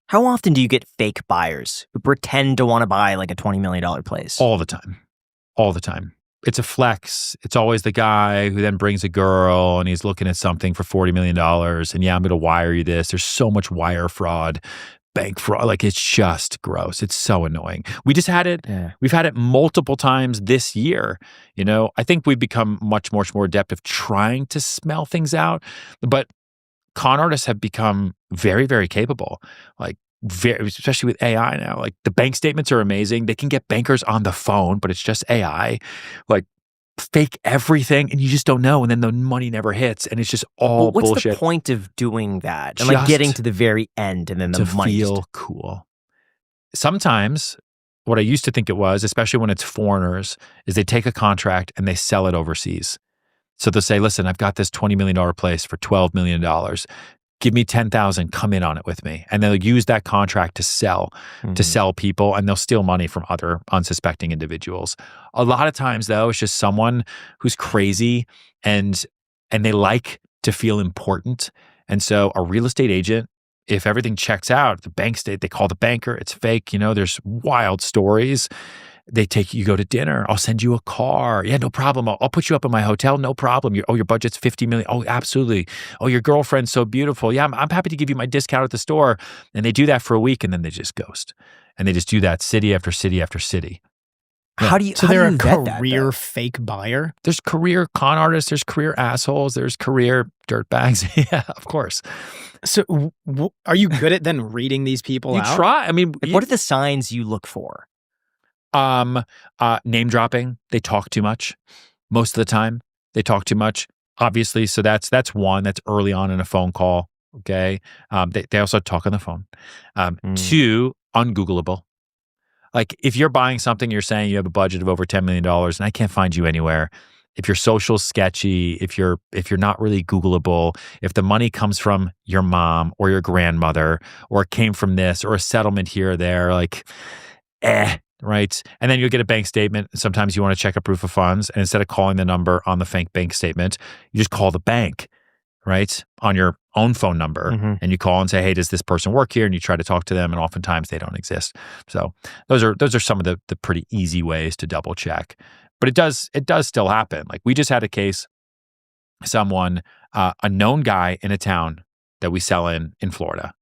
How often do you get fake buyers who pretend to want to buy like a $20 million place? All the time. All the time. It's a flex. It's always the guy who then brings a girl and he's looking at something for $40 million. And yeah, I'm going to wire you this. There's so much wire fraud, bank fraud. Like, it's just gross. It's so annoying. We just had it. Yeah. We've had it multiple times this year. You know, I think we've become much more adept of trying to smell things out. But con artists have become very, very capable. Like, especially with AI now. Like, the bank statements are amazing. They can get bankers on the phone, but it's just AI. Like, fake everything, and you just don't know. And then the money never hits, and it's just all what's bullshit. What's the point of doing that? And like getting to the very end, and then the money feel cool. Sometimes, what I used to think it was, especially when it's foreigners, is they take a contract and they sell it overseas. So they'll say, listen, I've got this $20 million place for $12 million. Give me 10,000, come in on it with me. And they'll use that contract to sell people, and they'll steal money from other unsuspecting individuals. A lot of times though, it's just someone who's crazy and they like to feel important. And so a real estate agent, if everything checks out, the bank state, they call the banker, it's fake. You know, there's wild stories. They take you go to dinner. I'll send you a car. Yeah, no problem. I'll put you up in my hotel. No problem. Your budget's $50 million. Oh, absolutely. Oh, your girlfriend's so beautiful. Yeah, I'm happy to give you my discount at the store. And they do that for a week, and then they just ghost. And they just do that city after city after city. How do you? So how they're do you a vet career that, fake buyer. There's career con artists. There's career assholes. There's career dirtbags. Yeah, of course. So are you good at then reading these people out? You try. I mean, what are the signs you look for? Name dropping. They talk too much. Most of the time, they talk too much. Obviously, so that's one. That's early on in a phone call. Okay. They also talk on the phone. Two, ungoogleable. Like, if you're buying something, you're saying you have a budget of over $10 million, and I can't find you anywhere. If your social's sketchy, if you're not really Googleable, if the money comes from your mom or your grandmother, or it came from this, or a settlement here or there, like, right? And then you'll get a bank statement. Sometimes you want to check a proof of funds, and instead of calling the number on the fake bank statement, you just call the bank, right? On your own phone number, and you call and say, hey, does this person work here? And you try to talk to them, and oftentimes they don't exist. So those are some of the pretty easy ways to double check. But it does still happen. Like, we just had a case, someone, a known guy in a town that we sell in Florida,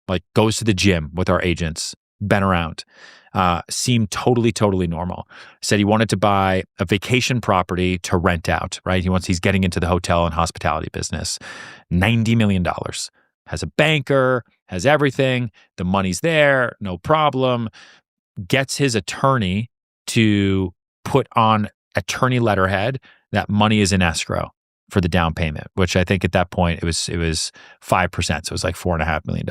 like, goes to the gym with our agents, been around, seemed totally normal. Said he wanted to buy a vacation property to rent out, right? He's getting into the hotel and hospitality business. $90 million. Has a banker, has everything. The money's there, no problem. Gets his attorney to put on attorney letterhead that money is in escrow for the down payment, which I think at that point it was 5%. So it was like $4.5 million.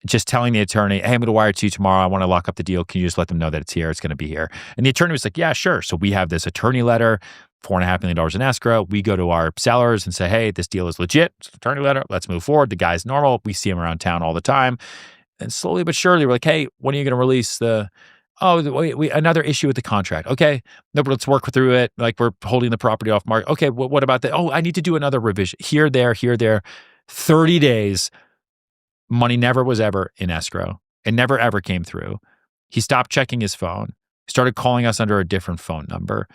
Just telling the attorney, hey, I'm going to wire it to you tomorrow. I want to lock up the deal. Can you just let them know that it's here? It's going to be here. And the attorney was like, yeah, sure. So we have this attorney letter, $4.5 million in escrow. We go to our sellers and say, hey, this deal is legit. It's an attorney letter. Let's move forward. The guy's normal. We see him around town all the time. And slowly but surely, we're like, hey, when are you going to release another issue with the contract? Okay, no, but let's work through it. Like, we're holding the property off market. Okay, what about that? Oh, I need to do another revision. Here, there. 30 days. Money never was ever in escrow. It never, ever came through. He stopped checking his phone, started calling us under a different phone number,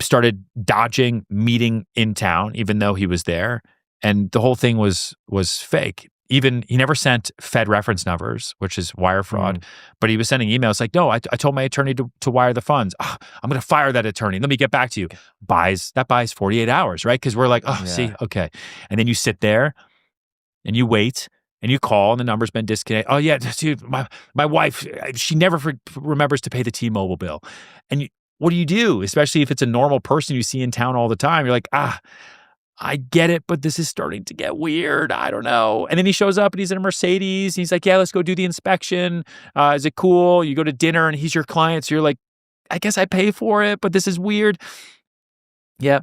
started dodging meeting in town, even though he was there. And the whole thing was fake. Even he never sent Fed reference numbers, which is wire fraud, but he was sending emails like, no, I told my attorney to wire the funds. Oh, I'm going to fire that attorney. Let me get back to you. That buys 48 hours, right? Because we're like, see, okay. And then you sit there and you wait and you call and the number's been disconnected. Oh yeah, dude, my wife, she never remembers to pay the T-Mobile bill. And what do you do? Especially if it's a normal person you see in town all the time. You're like, I get it, but this is starting to get weird. I don't know. And then he shows up and he's in a Mercedes. He's like, yeah, let's go do the inspection. Is it cool? You go to dinner and he's your client. So you're like, I guess I pay for it, but this is weird. Yeah.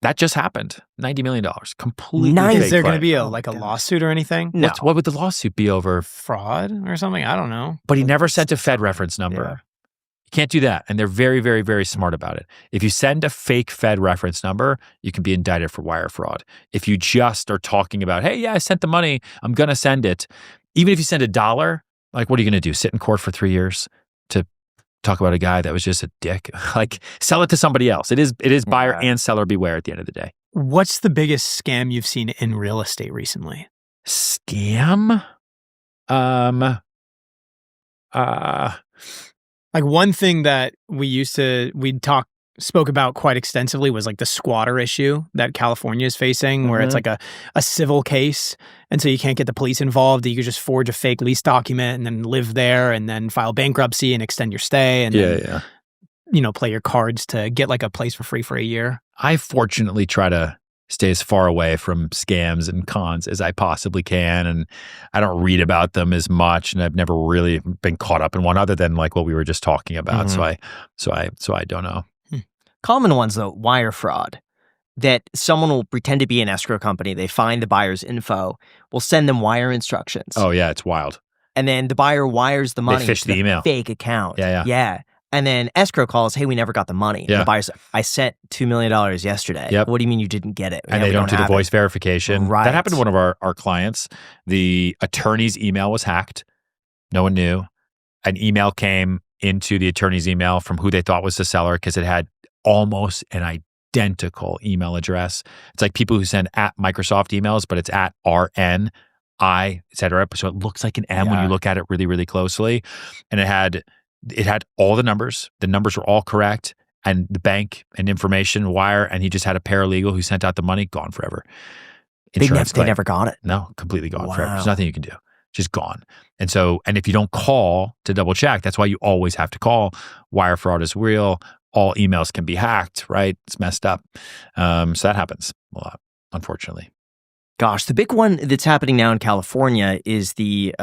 That just happened. $90 million. Completely fake. Is there going to be a lawsuit or anything? No. What would the lawsuit be over? Fraud or something? I don't know. But he never sent a Fed reference number. Yeah. You can't do that. And they're very, very, very smart about it. If you send a fake Fed reference number, you can be indicted for wire fraud. If you just are talking about, hey, yeah, I sent the money, I'm going to send it, even if you send $1, like, what are you going to do? Sit in court for 3 years to talk about a guy that was just a dick? Like, sell it to somebody else. It is buyer and seller beware at the end of the day. What's the biggest scam you've seen in real estate recently? Scam? Like one thing that we spoke about quite extensively was like the squatter issue that California is facing, where it's like a civil case. And so you can't get the police involved. You could just forge a fake lease document and then live there and then file bankruptcy and extend your stay and then, play your cards to get like a place for free for a year. I fortunately try to stay as far away from scams and cons as I possibly can. And I don't read about them as much. And I've never really been caught up in one other than like what we were just talking about. So I don't know. Common ones though, wire fraud. That someone will pretend to be an escrow company. They find the buyer's info, will send them wire instructions. Oh yeah, it's wild. And then the buyer wires the money fish to the email. fake account. Yeah. And then escrow calls, hey, we never got the money. Yeah. The buyer's, I sent $2 million yesterday. Yep. What do you mean you didn't get it? And they don't do the voice verification. Right. That happened to one of our clients. The attorney's email was hacked. No one knew. An email came into the attorney's email from who they thought was the seller because it had almost an identical email address. It's like people who send at Microsoft emails, but it's at RNI, et cetera. So it looks like an M when you look at it really, really closely. And it had all the numbers. The numbers were all correct. And the bank and information wire, and he just had a paralegal who sent out the money, gone forever. They never got it. No, completely gone forever. There's nothing you can do. Just gone. And if you don't call to double check, that's why you always have to call. Wire fraud is real. All emails can be hacked, right? It's messed up. So that happens a lot, unfortunately. Gosh, the big one that's happening now in California is the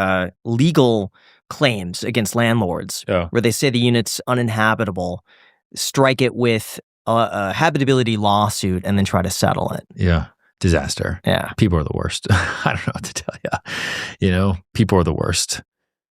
legal claims against landlords, where they say the unit's uninhabitable, strike it with a habitability lawsuit, and then try to settle it. Yeah. Disaster. Yeah. People are the worst. I don't know what to tell you. People are the worst.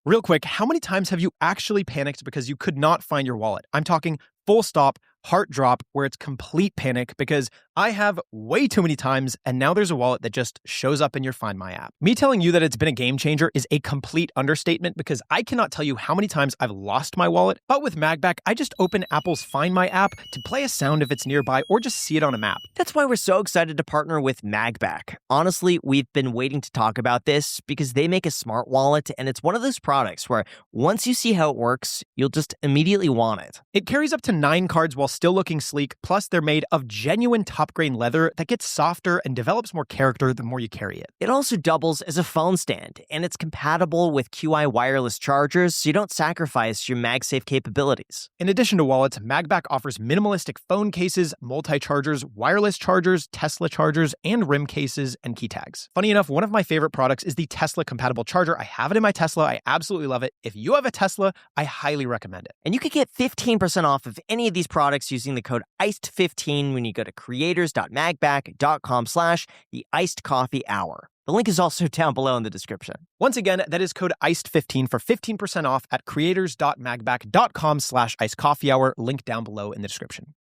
Real quick, how many times have you actually panicked because you could not find your wallet? I'm talking full stop, heart drop, where it's complete panic, because I have way too many times, and now there's a wallet that just shows up in your Find My app. Me telling you that it's been a game changer is a complete understatement, because I cannot tell you how many times I've lost my wallet. But with MagBack, I just open Apple's Find My app to play a sound if it's nearby, or just see it on a map. That's why we're so excited to partner with MagBack. Honestly, we've been waiting to talk about this because they make a smart wallet, and it's one of those products where once you see how it works, you'll just immediately want it. It carries up to 9 cards while still looking sleek, plus they're made of genuine top-grain leather that gets softer and develops more character the more you carry it. It also doubles as a phone stand, and it's compatible with QI wireless chargers, so you don't sacrifice your MagSafe capabilities. In addition to wallets, MagBack offers minimalistic phone cases, multi-chargers, wireless chargers, Tesla chargers, and rim cases and key tags. Funny enough, one of my favorite products is the Tesla-compatible charger. I have it in my Tesla. I absolutely love it. If you have a Tesla, I highly recommend it. And you could get 15% off of any of these products using the code iced15 when you go to creators.magback.com/the-iced-coffee-hour. The link is also down below in the description. Once again, that is code iced15 for 15% off at creators.magback.com/iced-coffee-hour. Link down below in the description.